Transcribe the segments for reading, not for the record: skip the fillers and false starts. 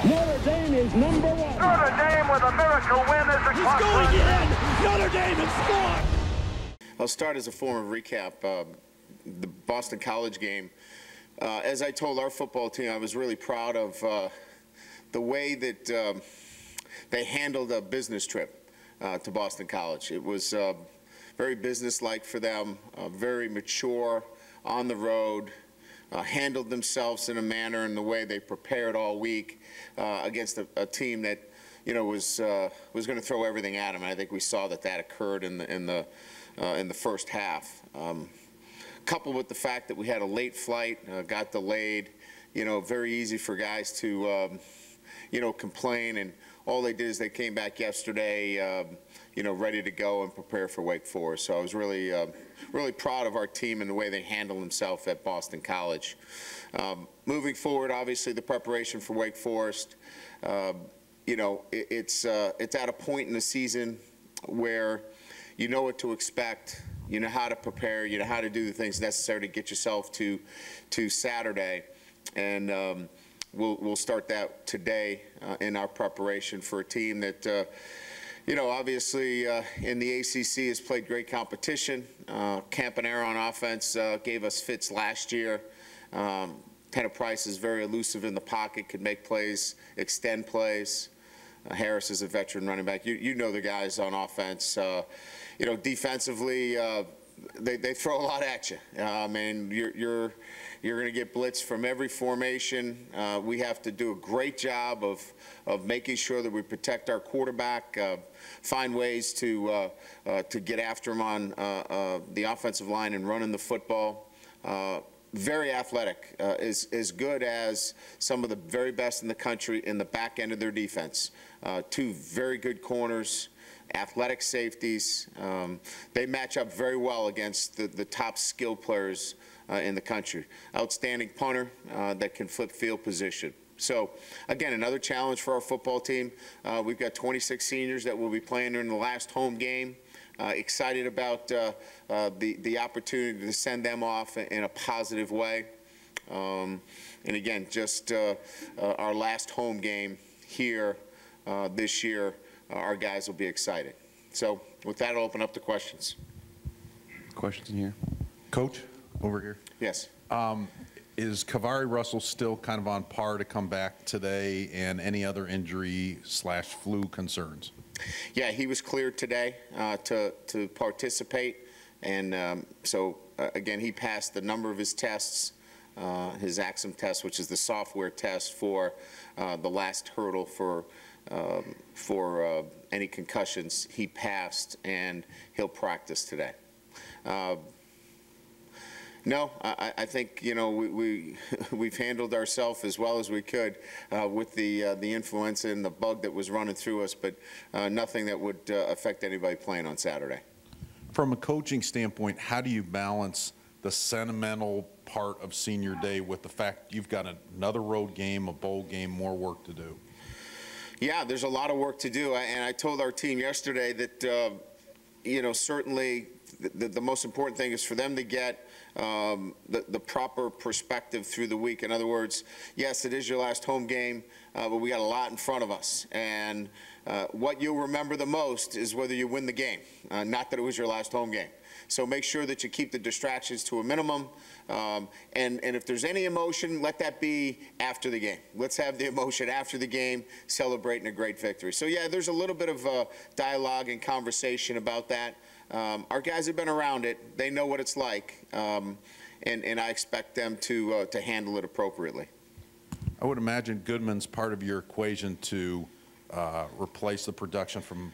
Notre Dame is number one. Notre Dame with a miracle win as a He's going in. Notre Dame has scored. I'll start as a form of recap. The Boston College game. As I told our football team, I was really proud of the way that they handled a business trip to Boston College. It was very businesslike for them, very mature on the road, handled themselves in a manner in the way they prepared all week against a team that was going to throw everything at them. And I think we saw that occurred in the first half. Coupled with the fact that we had a late flight, got delayed, very easy for guys to, complain. And all they did is they came back yesterday, ready to go and prepare for Wake Forest. So I was really, really proud of our team and the way they handled themselves at Boston College. Moving forward, obviously, the preparation for Wake Forest, it's at a point in the season where you know what to expect. You know how to prepare, you know how to do the things necessary to get yourself to Saturday. And we'll start that today in our preparation for a team that, obviously in the ACC has played great competition. Campanera on offense gave us fits last year. Tanner Price is very elusive in the pocket, could make plays, extend plays. Harris is a veteran running back. You know the guys on offense. Defensively, they throw a lot at you. And you're going to get blitz from every formation. We have to do a great job of making sure that we protect our quarterback, find ways to get after him on the offensive line and running the football. Very athletic, as good as some of the very best in the country in the back end of their defense. Two very good corners, athletic safeties. They match up very well against the top skilled players in the country. Outstanding punter that can flip field position. So, again, another challenge for our football team. We've got 26 seniors that will be playing in the last home game. Excited about the opportunity to send them off in a positive way. And again, just our last home game here this year, our guys will be excited. So with that, I'll open up to questions. Questions in here? Coach, over here. Yes. Is Kavari Russell still kind of on par to come back today, and any other injury/flu concerns? Yeah, he was cleared today to participate, and so again, he passed a number of his tests, his AXM test, which is the software test for the last hurdle for any concussions. He passed, and he'll practice today. No, I think we've handled ourselves as well as we could with the influenza and the bug that was running through us, but nothing that would affect anybody playing on Saturday. From a coaching standpoint, how do you balance the sentimental part of senior day with the fact you've got another road game, a bowl game, more work to do? Yeah, there's a lot of work to do, and I told our team yesterday that certainly the most important thing is for them to get the proper perspective through the week. In other words, yes, it is your last home game, but we got a lot in front of us. And what you'll remember the most is whether you win the game, not that it was your last home game. So make sure that you keep the distractions to a minimum. And if there's any emotion, let that be after the game. Let's have the emotion after the game, celebrating a great victory. So, yeah, there's a little bit of dialogue and conversation about that. Our guys have been around it. They know what it's like, and I expect them to handle it appropriately. I would imagine Goodman's part of your equation to replace the production from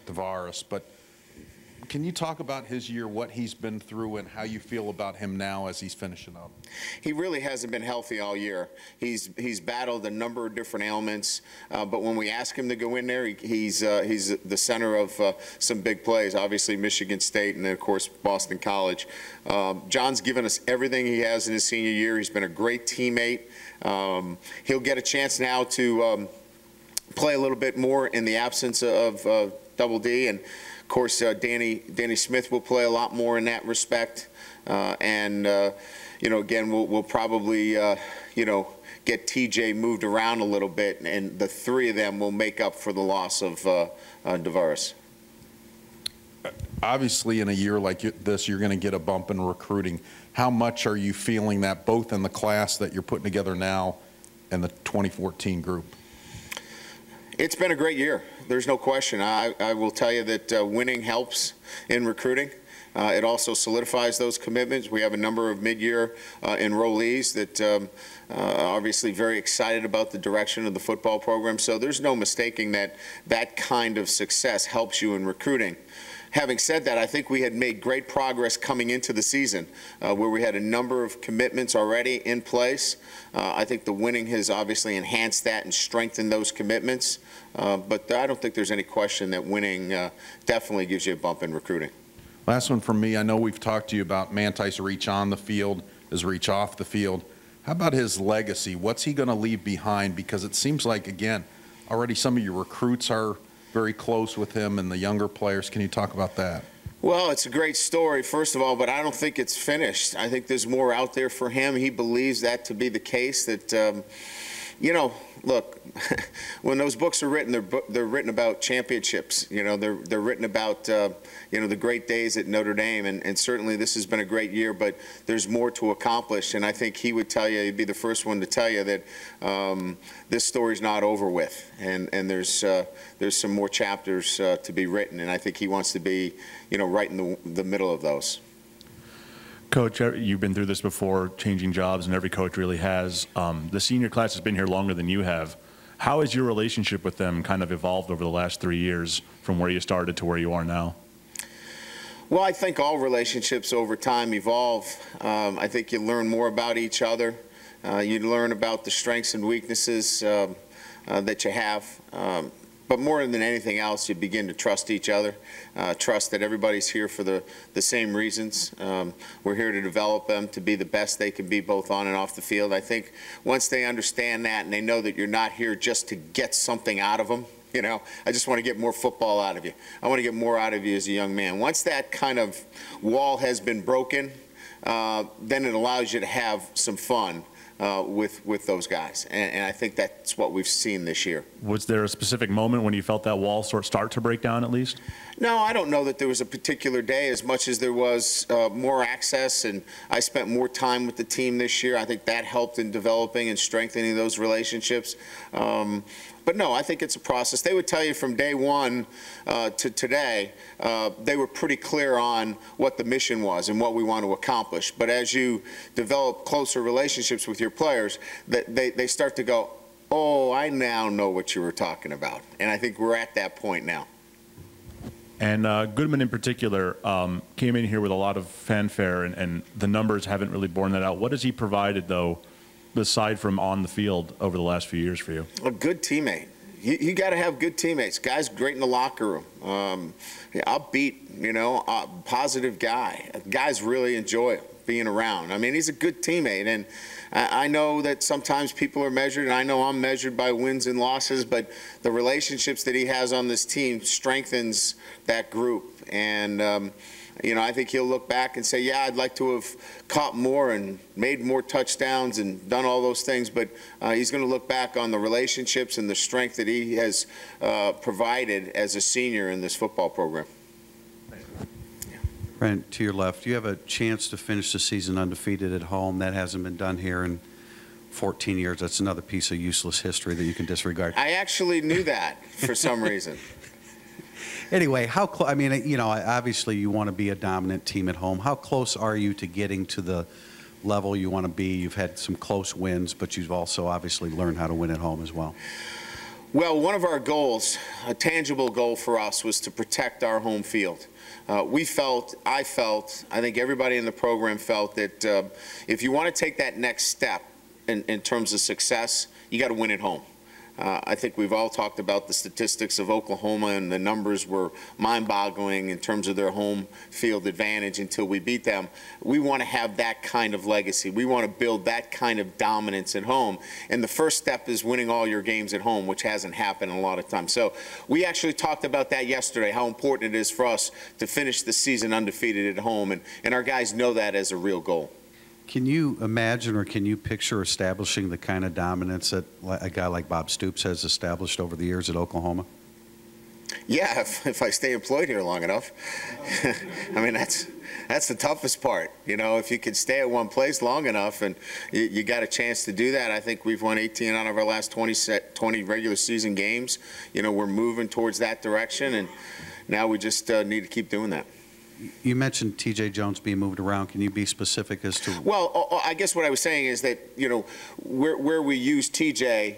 Tavares, but can you talk about his year, what he's been through, and how you feel about him now as he's finishing up? He really hasn't been healthy all year. He's battled a number of different ailments, but when we ask him to go in there, he's the center of some big plays. Obviously, Michigan State, and then of course Boston College. John's given us everything he has in his senior year. He's been a great teammate. He'll get a chance now to play a little bit more in the absence of Double D, and of course, Danny Smith will play a lot more in that respect. Again, we'll probably, get TJ moved around a little bit, and the three of them will make up for the loss of Tavares. Obviously, in a year like this, you're going to get a bump in recruiting. How much are you feeling that both in the class that you're putting together now and the 2014 group? It's been a great year. There's no question. I will tell you that winning helps in recruiting. It also solidifies those commitments. We have a number of mid-year enrollees that are obviously very excited about the direction of the football program. So there's no mistaking that that kind of success helps you in recruiting. Having said that, I think we had made great progress coming into the season where we had a number of commitments already in place. I think the winning has obviously enhanced that and strengthened those commitments. But I don't think there's any question that winning definitely gives you a bump in recruiting. Last one from me. I know we've talked to you about Manti's reach on the field, his reach off the field. How about his legacy? What's he going to leave behind? Because it seems like, again, already some of your recruits are very close with him and the younger players. Can you talk about that? Well, it's a great story, first of all, but I don't think it's finished. I think there's more out there for him. He believes that to be the case, that, you know, look, when those books are written, they're written about championships. You know, they're written about, you know, the great days at Notre Dame, and certainly this has been a great year, but there's more to accomplish, and I think he would tell you, he'd be the first one to tell you that this story's not over with, and there's some more chapters to be written, and I think he wants to be, you know, right in the middle of those. Coach, you've been through this before, changing jobs, and every coach really has. The senior class has been here longer than you have. How has your relationship with them kind of evolved over the last 3 years from where you started to where you are now? Well, I think all relationships over time evolve. I think you learn more about each other. You learn about the strengths and weaknesses that you have. But more than anything else, you begin to trust each other, trust that everybody's here for the same reasons. We're here to develop them to be the best they can be both on and off the field. I think once they understand that and they know that you're not here just to get something out of them, you know, I just want to get more football out of you. I want to get more out of you as a young man. Once that kind of wall has been broken, then it allows you to have some fun with those guys, and I think that's what we've seen this year. Was there a specific moment when you felt that wall start to break down at least? No, I don't know that there was a particular day as much as there was more access, and I spent more time with the team this year. I think that helped in developing and strengthening those relationships. But no, I think it's a process. They would tell you from day one to today, they were pretty clear on what the mission was and what we want to accomplish. But as you develop closer relationships with your players, they start to go, oh, I now know what you were talking about. And I think we're at that point now. And Goodman in particular came in here with a lot of fanfare, and the numbers haven't really borne that out. What has he provided, though, aside from on the field over the last few years for you? A good teammate. You got to have good teammates. Guy's great in the locker room. Upbeat, you know, positive guy. Guys really enjoy being around. I mean, he's a good teammate, and I know that sometimes people are measured, and I know I'm measured by wins and losses, but the relationships that he has on this team strengthens that group. And you know, I think he'll look back and say, yeah, I'd like to have caught more and made more touchdowns and done all those things, but he's going to look back on the relationships and the strength that he has provided as a senior in this football program. Brent, to your left, you have a chance to finish the season undefeated at home. That hasn't been done here in 14 years. That's another piece of useless history that you can disregard. I actually knew that for some reason. Anyway, how close? I mean, you know, obviously you want to be a dominant team at home. How close are you to getting to the level you want to be? You've had some close wins, but you've also obviously learned how to win at home as well. Well, one of our goals, a tangible goal for us, was to protect our home field. I think everybody in the program felt that if you want to take that next step in terms of success, you got to win at home. I think we've all talked about the statistics of Oklahoma, and the numbers were mind-boggling in terms of their home field advantage until we beat them. We want to have that kind of legacy. We want to build that kind of dominance at home. And the first step is winning all your games at home, which hasn't happened a lot of times. So we actually talked about that yesterday, how important it is for us to finish the season undefeated at home. And our guys know that as a real goal. Can you imagine or can you picture establishing the kind of dominance that a guy like Bob Stoops has established over the years at Oklahoma? Yeah, if I stay employed here long enough. I mean, that's the toughest part. You know, if you can stay at one place long enough and you got a chance to do that. I think we've won 18 out of our last 20 regular season games. You know, we're moving towards that direction, and now we just need to keep doing that. You mentioned T.J. Jones being moved around. Can you be specific as to? Well, I guess what I was saying is that, you know, where we use T.J.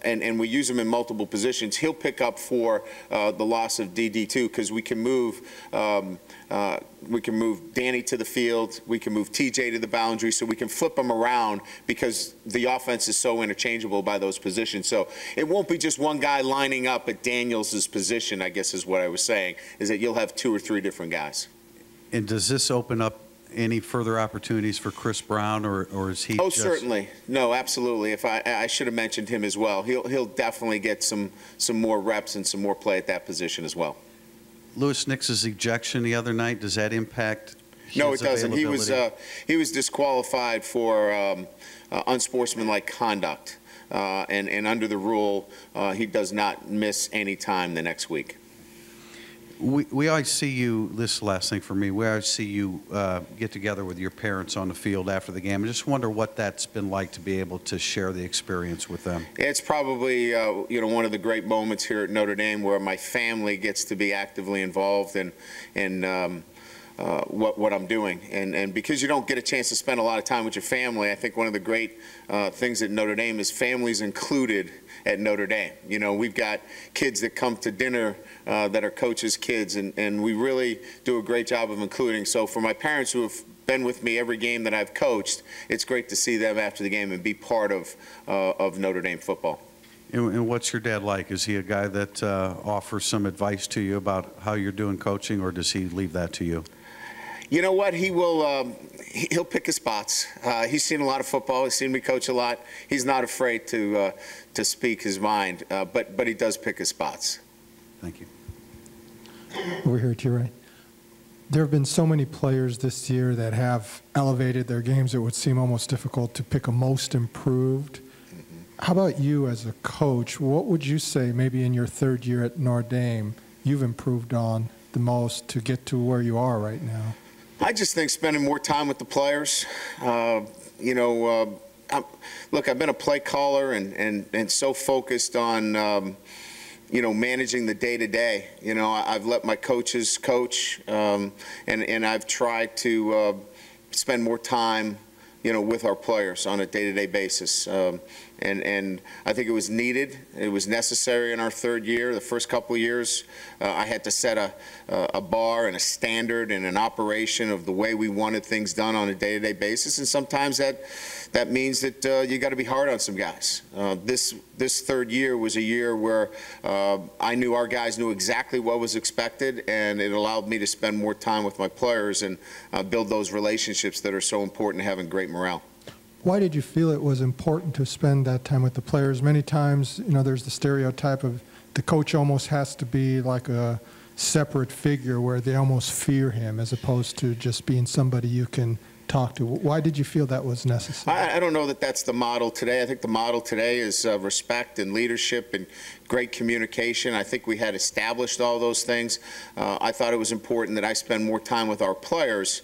And we use him in multiple positions, he'll pick up for the loss of DD2 because we can move Danny to the field, we can move T.J. to the boundary, so we can flip them around because the offense is so interchangeable by those positions. So it won't be just one guy lining up at Daniels' position, I guess is what I was saying, is that you'll have 2 or 3 different guys. And does this open up any further opportunities for Chris Brown, or is he? Oh, certainly. No, absolutely. If I should have mentioned him as well. He'll definitely get some more reps and some more play at that position as well. Lewis Nix's ejection the other night, does that impact? No, it doesn't. He was disqualified for unsportsmanlike conduct, and under the rule, he does not miss any time the next week. We always see you, this is the last thing for me, we always see you get together with your parents on the field after the game. I just wonder what that's been like to be able to share the experience with them. It's probably you know, one of the great moments here at Notre Dame where my family gets to be actively involved in what I'm doing. And because you don't get a chance to spend a lot of time with your family, I think one of the great things at Notre Dame is families included at Notre Dame. You know, we've got kids that come to dinner that are coaches' kids, and we really do a great job of including. So for my parents who have been with me every game that I've coached, it's great to see them after the game and be part of Notre Dame football. And what's your dad like? Is he a guy that offers some advice to you about how you're doing coaching, or does he leave that to you? You know what? He'll pick his spots. He's seen a lot of football. He's seen me coach a lot. He's not afraid to speak his mind, but he does pick his spots. Thank you. Over here to your right. There have been so many players this year that have elevated their games. It would seem almost difficult to pick a most improved. How about you as a coach? What would you say maybe in your 3rd year at Notre Dame you've improved on the most to get to where you are right now? I just think spending more time with the players. You know, look, I've been a play caller and so focused on you know, managing the day-to-day. You know, I've let my coaches coach, and I've tried to spend more time, you know, with our players on a day-to-day basis. And I think it was needed. It was necessary in our 3rd year. The first couple of years, I had to set a bar and a standard and an operation of the way we wanted things done on a day-to-day basis. And sometimes that means that you got to be hard on some guys. This 3rd year was a year where I knew our guys knew exactly what was expected, and it allowed me to spend more time with my players and build those relationships that are so important to having great morale. Why did you feel it was important to spend that time with the players? Many times, you know, there's the stereotype of the coach almost has to be like a separate figure where they almost fear him as opposed to just being somebody you can talk to. Why did you feel that was necessary? I don't know that that's the model today. I think the model today is respect and leadership and great communication. I think we had established all those things. I thought it was important that I spend more time with our players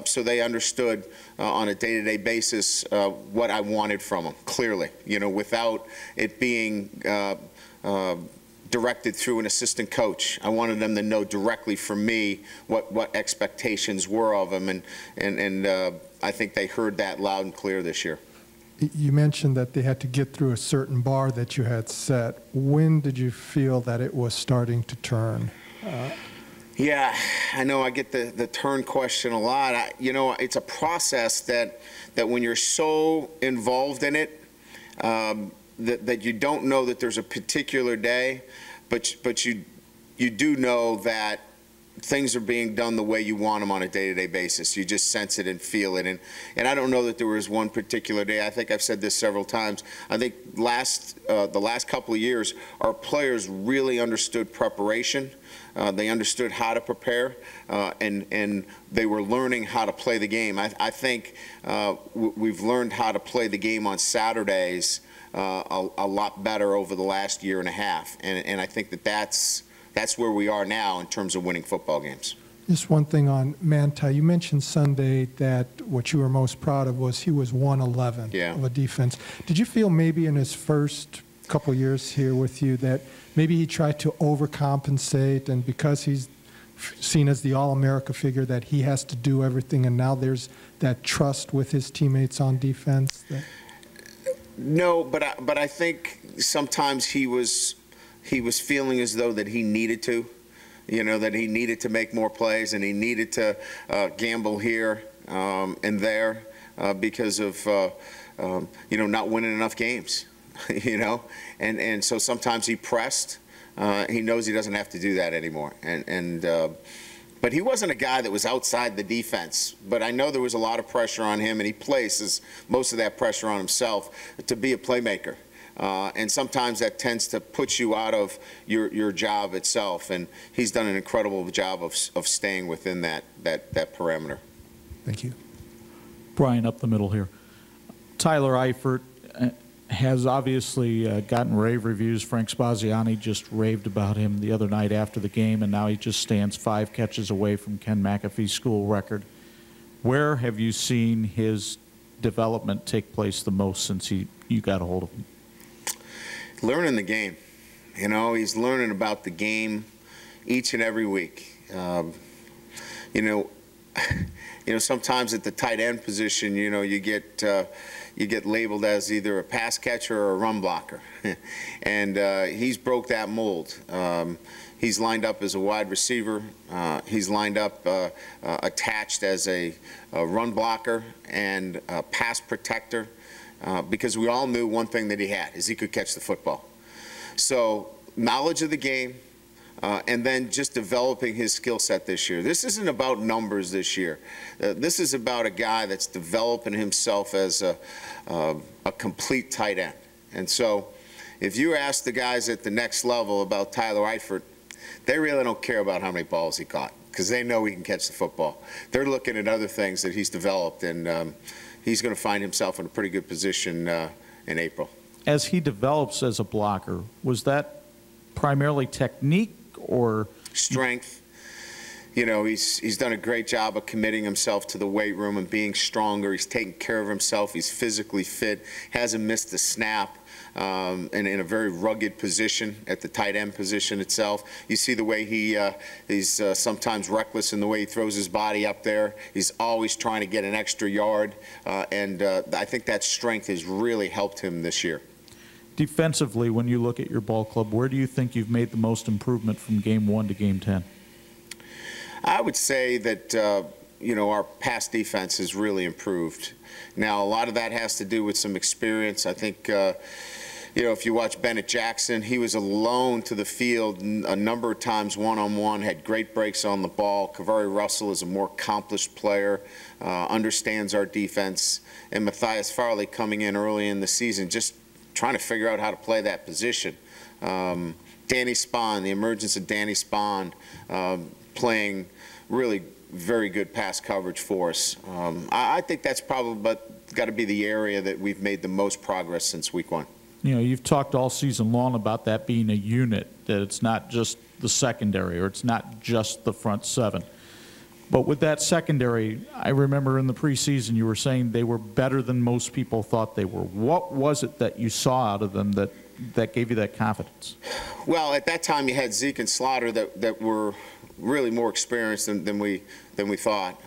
so they understood on a day-to-day basis what I wanted from them, clearly, you know, without it being directed through an assistant coach. I wanted them to know directly from me what expectations were of them, and I think they heard that loud and clear this year. You mentioned that they had to get through a certain bar that you had set. When did you feel that it was starting to turn? Yeah, I know I get the turn question a lot. You know, it's a process that when you're so involved in it, that you don't know that there's a particular day, but you do know that things are being done the way you want them on a day-to-day basis. You just sense it and feel it. And I don't know that there was one particular day. I think I've said this several times. I think the last couple of years, our players really understood preparation. They understood how to prepare, and they were learning how to play the game. I think we've learned how to play the game on Saturdays a lot better over the last year and a half. And I think that's where we are now in terms of winning football games. Just one thing on Manti. You mentioned Sunday that what you were most proud of was he was 111 of a defense. Did you feel maybe in his first couple years here with you that maybe he tried to overcompensate, and because he's seen as the All-America figure that he has to do everything, and now there's that trust with his teammates on defense? No, but I think sometimes he was feeling as though that he needed to, that he needed to make more plays, and he needed to gamble here and there because of not winning enough games, and so sometimes he pressed. He knows he doesn't have to do that anymore, but he wasn't a guy that was outside the defense. But I know there was a lot of pressure on him, and he places most of that pressure on himself to be a playmaker. And sometimes that tends to put you out of your job itself. And he's done an incredible job of staying within that parameter. Thank you. Brian, up the middle here. Tyler Eifert has obviously gotten rave reviews. Frank Spaziani just raved about him the other night after the game, and now he just stands 5 catches away from Ken McAfee's school record. Where have you seen his development take place the most since you got a hold of him? Learning the game. He's learning about the game each and every week. Sometimes at the tight end position, you get labeled as either a pass catcher or a run blocker, and he's broke that mold. He's lined up as a wide receiver. He's lined up attached as a run blocker and a pass protector. Because we all knew one thing that he had, is he could catch the football. So knowledge of the game, and then just developing his skill set this year. This isn't about numbers this year. This is about a guy that's developing himself as a complete tight end. And so if you ask the guys at the next level about Tyler Eifert, they really don't care about how many balls he caught, because they know he can catch the football. They're looking at other things that he's developed, and he's going to find himself in a pretty good position in April. As he develops as a blocker, was that primarily technique or strength? He's done a great job of committing himself to the weight room and being stronger. He's taking care of himself. He's physically fit. Hasn't missed a snap. And in a very rugged position at the tight end position itself. You see the way he's sometimes reckless in the way he throws his body up there. He's always trying to get an extra yard, and I think that strength has really helped him this year. Defensively, when you look at your ball club, where do you think you've made the most improvement from game 1 to game 10? I would say that our pass defense has really improved. Now, a lot of that has to do with some experience. I think if you watch Bennett Jackson, he was alone to the field a number of times one-on-one, had great breaks on the ball. Kavari Russell is a more accomplished player, understands our defense. And Matthias Farley coming in early in the season, just trying to figure out how to play that position. Danny Spahn, the emergence of Danny Spahn, playing really very good pass coverage for us. I think that's probably got to be the area that we've made the most progress since week 1. You've talked all season long about that being a unit, that it's not just the secondary or it's not just the front 7. But with that secondary, I remember in the preseason you were saying they were better than most people thought they were. What was it that you saw out of them that gave you that confidence? Well, at that time you had Zeke and Slaughter that were really more experienced than we thought.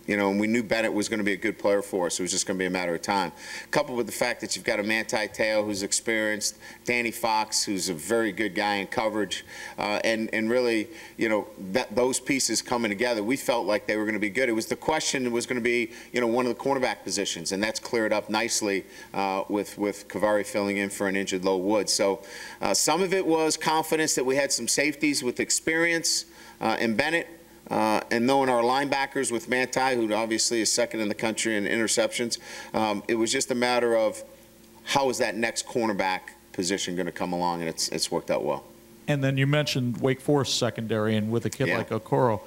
And we knew Bennett was going to be a good player for us. It was just going to be a matter of time. Coupled with the fact that you've got a Manti Te'o who's experienced, Danny Fox, who's a very good guy in coverage, and really, those pieces coming together, we felt like they were going to be good. It was the question was going to be, one of the cornerback positions, and that's cleared up nicely with Kavari filling in for an injured Low Wood. So some of it was confidence that we had some safeties with experience. and Bennett, and knowing our linebackers with Manti, who obviously is second in the country in interceptions, it was just a matter of how is that next cornerback position going to come along, and it's worked out well. And then you mentioned Wake Forest secondary, and with a kid like Okoro,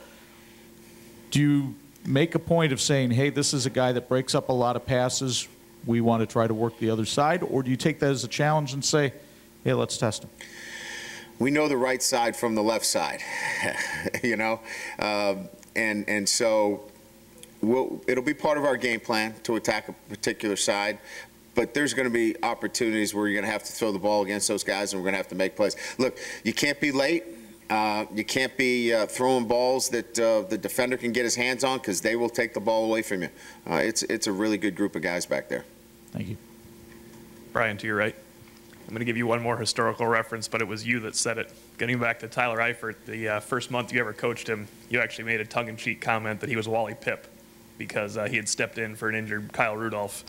do you make a point of saying, hey, this is a guy that breaks up a lot of passes, we want to try to work the other side, or do you take that as a challenge and say, hey, let's test him? We know the right side from the left side, you know, and so it'll be part of our game plan to attack a particular side. But there's going to be opportunities where you're going to have to throw the ball against those guys, and we're going to have to make plays. Look, you can't be late. You can't be throwing balls that the defender can get his hands on, because they will take the ball away from you. It's a really good group of guys back there. Thank you. Brian, to your right. I'm going to give you one more historical reference, but it was you that said it. Getting back to Tyler Eifert, the first month you ever coached him, you actually made a tongue-in-cheek comment that he was Wally Pipp because he had stepped in for an injured Kyle Rudolph.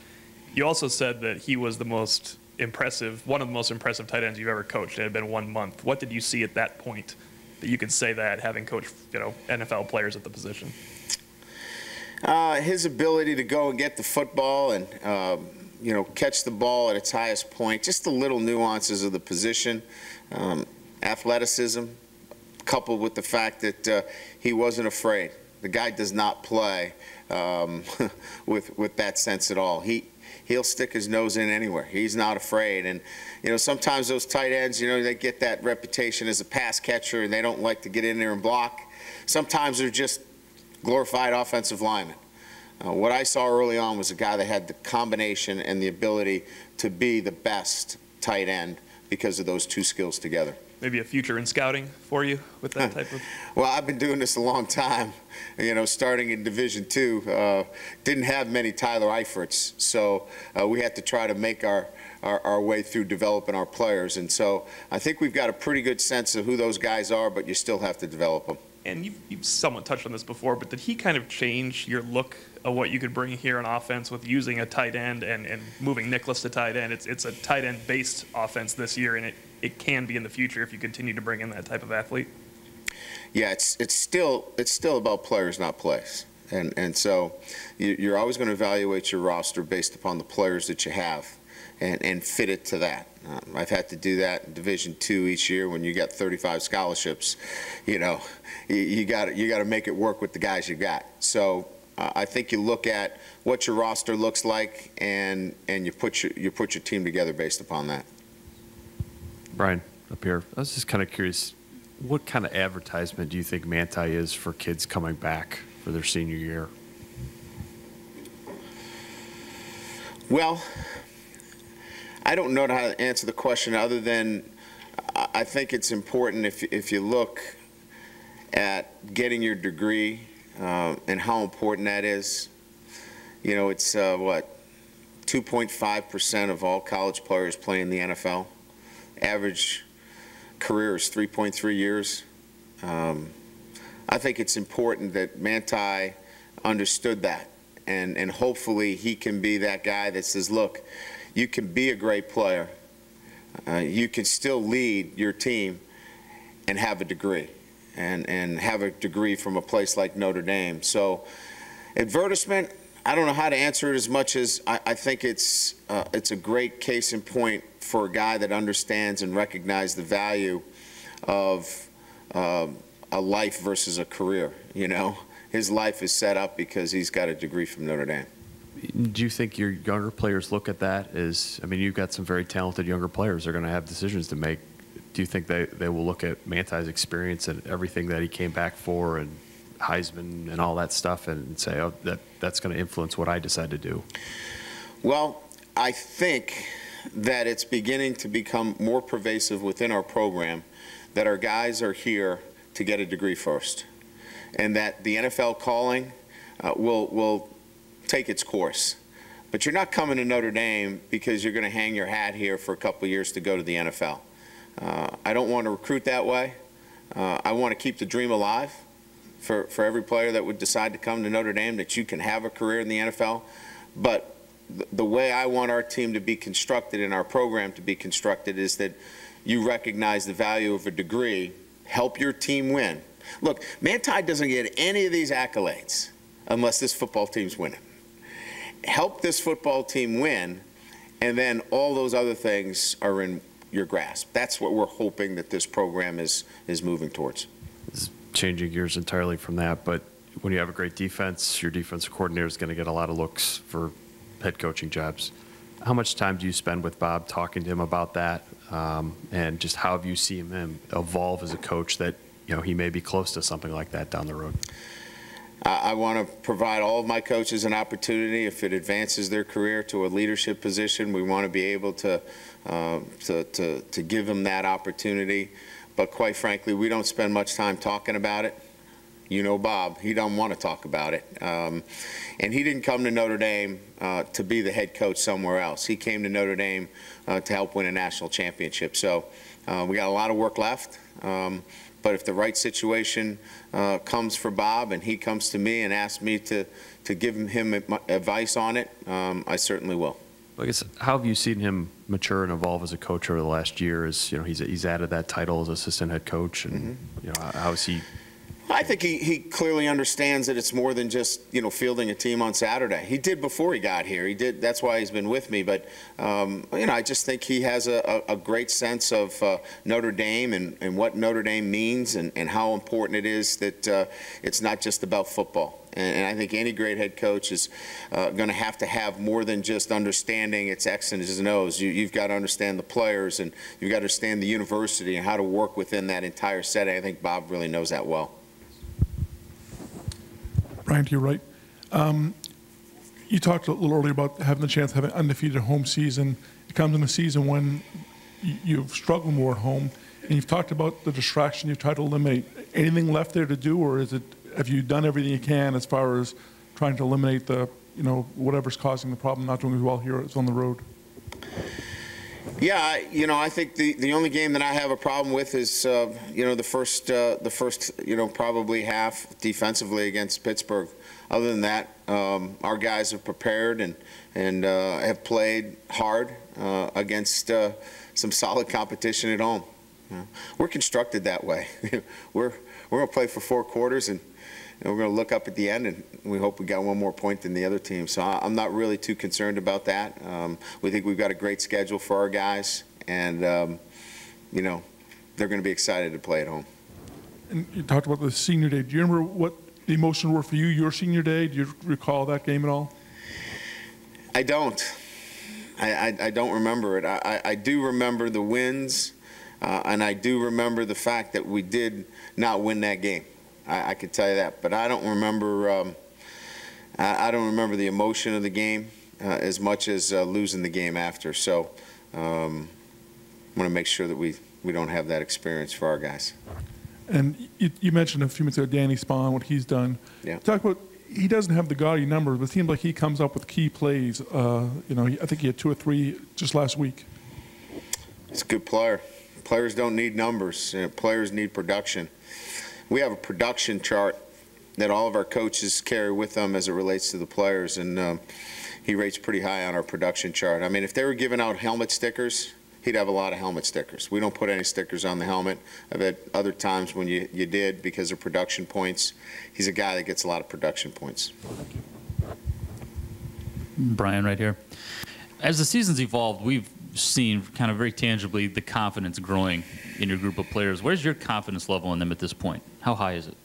You also said that he was the most impressive, one of the most impressive tight ends you've ever coached. It had been 1 month. What did you see at that point that you could say that, having coached, you know, NFL players at the position? His ability to go and get the football and you know, catch the ball at its highest point, just the little nuances of the position, athleticism, coupled with the fact that he wasn't afraid. The guy does not play with that sense at all. He'll stick his nose in anywhere. He's not afraid. And, you know, sometimes those tight ends, you know, they get that reputation as a pass catcher and they don't like to get in there and block. Sometimes they're just glorified offensive linemen. What I saw early on was a guy that had the combination and the ability to be the best tight end because of those two skills together. Maybe a future in scouting for you with that type of? Well, I've been doing this a long time, you know, starting in Division II. Didn't have many Tyler Eiferts, so we had to try to make our way through developing our players. And so I think we've got a pretty good sense of who those guys are, but you still have to develop them. And you've somewhat touched on this before, but did he kind of change your look of what you could bring here on offense with using a tight end and moving Nicholas to tight end? It's a tight end-based offense this year, and it can be in the future if you continue to bring in that type of athlete. Yeah, it's still about players, not plays. And so you're always going to evaluate your roster based upon the players that you have and fit it to that. I've had to do that in Division II each year when you got 35 scholarships. You know, you got to make it work with the guys you got. So I think you look at what your roster looks like and you put your team together based upon that. Brian, up here, I was just kind of curious, what kind of advertisement do you think Manti is for kids coming back for their senior year? Well, I don't know how to answer the question other than I think it's important if you look at getting your degree and how important that is. You know, it's what, 2.5% of all college players play in the NFL. Average career is 3.3 years. I think it's important that Manti understood that, and hopefully he can be that guy that says, look, you can be a great player, you can still lead your team and have a degree, and have a degree from a place like Notre Dame. So advertisement, I don't know how to answer it as much as I think it's a great case in point for a guy that understands and recognizes the value of a life versus a career. You know, his life is set up because he's got a degree from Notre Dame. Do you think your younger players look at that as, I mean, you've got some very talented younger players that are going to have decisions to make. Do you think they will look at Manti's experience and everything that he came back for and Heisman and all that stuff and say, oh, that's going to influence what I decide to do? Well, I think that it's beginning to become more pervasive within our program that our guys are here to get a degree first, and that the NFL calling will take its course. But you're not coming to Notre Dame because you're going to hang your hat here for a couple of years to go to the NFL. I don't want to recruit that way. I want to keep the dream alive for every player that would decide to come to Notre Dame, that you can have a career in the NFL. But the way I want our team to be constructed and our program to be constructed is that you recognize the value of a degree, help your team win. Look, Manti doesn't get any of these accolades unless this football team's winning. Help this football team win, and then all those other things are in your grasp. That's what we're hoping that this program is moving towards. It's changing gears entirely from that, but when you have a great defense, your defensive coordinator is going to get a lot of looks for head coaching jobs. How much time do you spend with Bob talking to him about that, and just how have you seen him evolve as a coach that he may be close to something like that down the road? I want to provide all of my coaches an opportunity. If it advances their career to a leadership position, we want to be able to give them that opportunity. But quite frankly, we don't spend much time talking about it. You know Bob, he doesn't want to talk about it. And he didn't come to Notre Dame to be the head coach somewhere else. He came to Notre Dame to help win a national championship. So we got a lot of work left. But if the right situation comes for Bob and he comes to me and asks me to give him advice on it, I certainly will. I guess, how have you seen him mature and evolve as a coach over the last year? As he's added that title as assistant head coach, and how is he? I think he clearly understands that it's more than just fielding a team on Saturday. He did before he got here. He did. That's why he's been with me. But I just think he has a great sense of Notre Dame and what Notre Dame means and how important it is that it's not just about football. And I think any great head coach is going to have more than just understanding its X and its O's. You've got to understand the players, and you've got to understand the university and how to work within that entire setting. I think Bob really knows that well. Brian, to your right. You talked a little earlier about having the chance to have an undefeated home season. It comes in a season when you've struggled more at home, and you've talked about the distraction you've tried to eliminate. Anything left there to do, or have you done everything you can as far as trying to eliminate the, whatever's causing the problem, not doing as well here as on the road? Yeah, I think the only game that I have a problem with is, the first, probably half defensively against Pittsburgh. Other than that, our guys have prepared and have played hard against some solid competition at home. We're constructed that way. We're going to play for 4 quarters and we're going to look up at the end, and we hope we got one more point than the other team. So I'm not really too concerned about that. We think we've got a great schedule for our guys, and, they're going to be excited to play at home. And you talked about the senior day. Do you remember what the emotions were for you your senior day? Do you recall that game at all? I don't. I don't remember it. I do remember the wins, and I do remember the fact that we did not win that game. I could tell you that, but I don't remember. I don't remember the emotion of the game as much as losing the game after. So, I want to make sure that we don't have that experience for our guys. And you mentioned a few minutes ago Danny Spahn, what he's done. Yeah. Talk about, he doesn't have the gaudy numbers, but it seems like he comes up with key plays. I think he had 2 or 3 just last week. He's a good player. Players don't need numbers. Players need production. We have a production chart that all of our coaches carry with them as it relates to the players, and he rates pretty high on our production chart. I mean, if they were giving out helmet stickers, he'd have a lot of helmet stickers. We don't put any stickers on the helmet. I've had other times when you did because of production points. He's a guy that gets a lot of production points. Brian, right here. As the season's evolved, we've seen kind of very tangibly the confidence growing in your group of players. Where's your confidence level in them at this point? How high is it?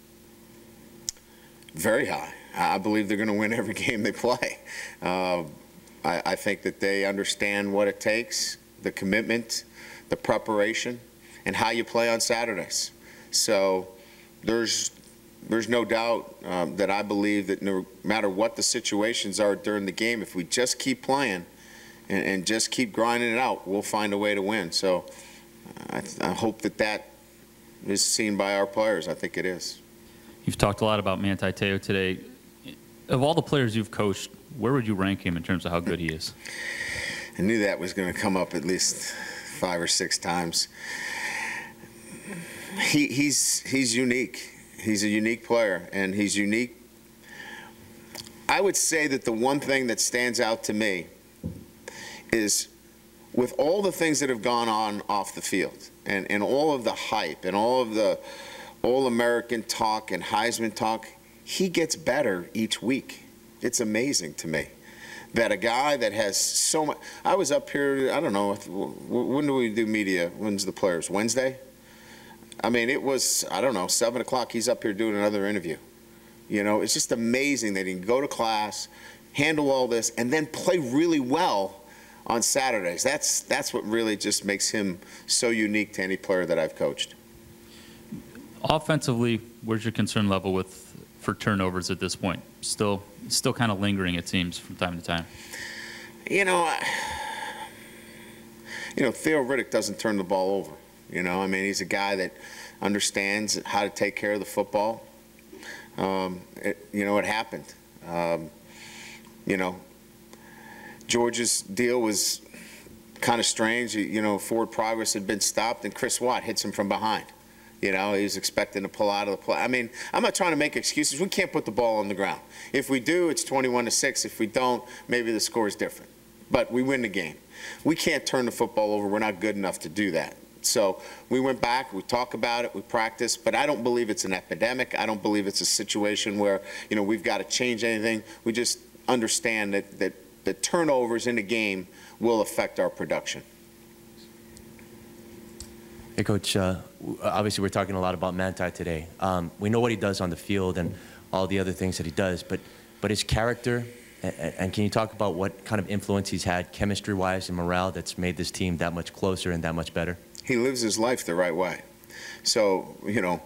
Very high. I believe they're going to win every game they play. I think that they understand what it takes, the commitment, the preparation, and how you play on Saturdays. So there's no doubt that I believe that no matter what the situations are during the game, if we just keep playing and just keep grinding it out, we'll find a way to win. So I hope that is seen by our players. I think it is. You've talked a lot about Manti Te'o today. Of all the players you've coached, where would you rank him in terms of how good he is? I knew that was going to come up at least 5 or 6 times. He's unique. He's a unique player, and he's unique. I would say that the one thing that stands out to me is with all the things that have gone on off the field and all of the hype and all of All-American talk and Heisman talk, he gets better each week. It's amazing to me that a guy that has so much. I was up here, I don't know, when do we do media? When's the players? Wednesday? I mean, it was, I don't know, 7 o'clock, he's up here doing another interview. You know, it's just amazing that he can go to class, handle all this, and then play really well on Saturdays. That's what really just makes him so unique to any player that I've coached. Offensively, where's your concern level for turnovers at this point? Still kind of lingering, it seems, from time to time. You know, Theo Riddick doesn't turn the ball over. You know, I mean, he's a guy that understands how to take care of the football. It happened. You know, George's deal was kind of strange. You know, forward progress had been stopped, and Chris Watt hits him from behind. You know, he was expecting to pull out of the play. I mean, I'm not trying to make excuses. We can't put the ball on the ground. If we do, it's 21-6. If we don't, maybe the score is different. But we win the game. We can't turn the football over. We're not good enough to do that. So we went back, we talk about it, we practice, but I don't believe it's an epidemic. I don't believe it's a situation where, you know, we've got to change anything. We just understand that the turnovers in the game will affect our production. Hey, Coach, obviously we're talking a lot about Manti today. We know what he does on the field and all the other things that he does, but his character, and can you talk about what kind of influence he's had chemistry-wise and morale that's made this team that much closer and that much better? He lives his life the right way. So, you know,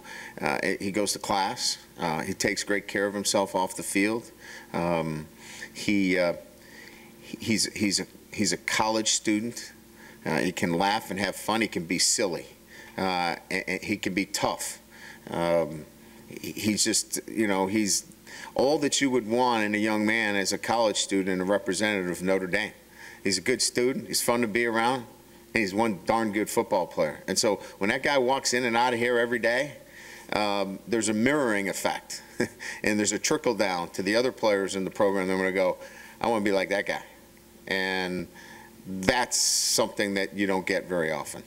he goes to class. He takes great care of himself off the field. He's a college student. He can laugh and have fun. He can be silly. And he can be tough. He's just, you know, he's all that you would want in a young man as a college student and a representative of Notre Dame. He's a good student. He's fun to be around. And he's one darn good football player. And so when that guy walks in and out of here every day, there's a mirroring effect. And there's a trickle down to the other players in the program. They're going to go, I want to be like that guy. And that's something that you don't get very often.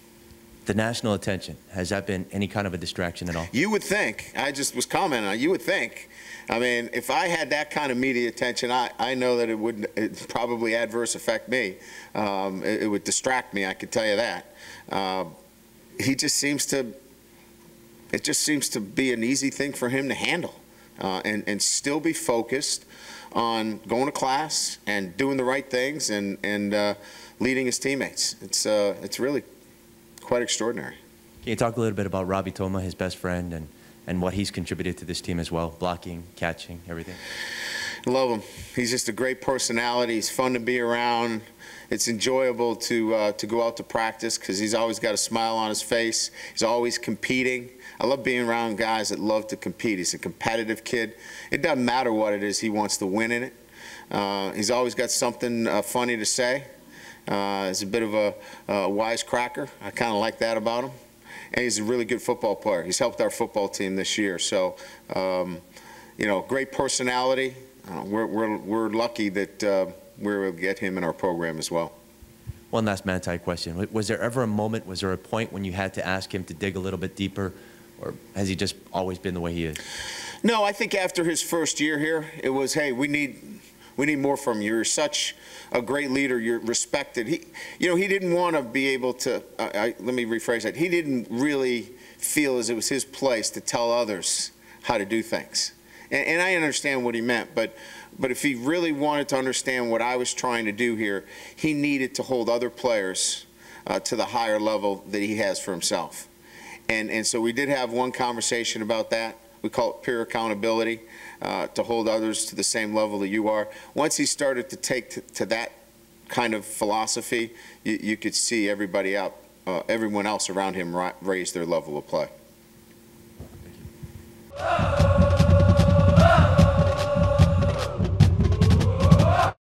The national attention, has that been any kind of a distraction at all? You would think. I just was commenting on it. You would think. I mean, if I had that kind of media attention, I know that it'd probably adverse affect me. It would distract me, I could tell you that. It just seems to be an easy thing for him to handle and still be focused on going to class and doing the right things and leading his teammates. It's really quite extraordinary. Can you talk a little bit about Robbie Toma, his best friend, and what he's contributed to this team as well, blocking, catching, everything? Love him. He's just a great personality. He's fun to be around. It's enjoyable to go out to practice because he's always got a smile on his face. He's always competing. I love being around guys that love to compete. He's a competitive kid. It doesn't matter what it is. He wants to win in it. He's always got something funny to say. He's a bit of a wisecracker. I kind of like that about him. And he's a really good football player. He's helped our football team this year. So, you know, great personality. We're lucky that we're able to get him in our program as well. One last Manti question. Was there ever a moment, was there a point when you had to ask him to dig a little bit deeper, or has he just always been the way he is? No, I think after his first year here, it was, hey, we need more from you. You're such a great leader. You're respected. He didn't want to be able to, let me rephrase that. He didn't really feel as it was his place to tell others how to do things. And I understand what he meant, but if he really wanted to understand what I was trying to do here, he needed to hold other players to the higher level that he has for himself. And so we did have one conversation about that. We call it peer accountability, to hold others to the same level that you are. Once he started to take to that kind of philosophy, you could see everyone else around him raise their level of play.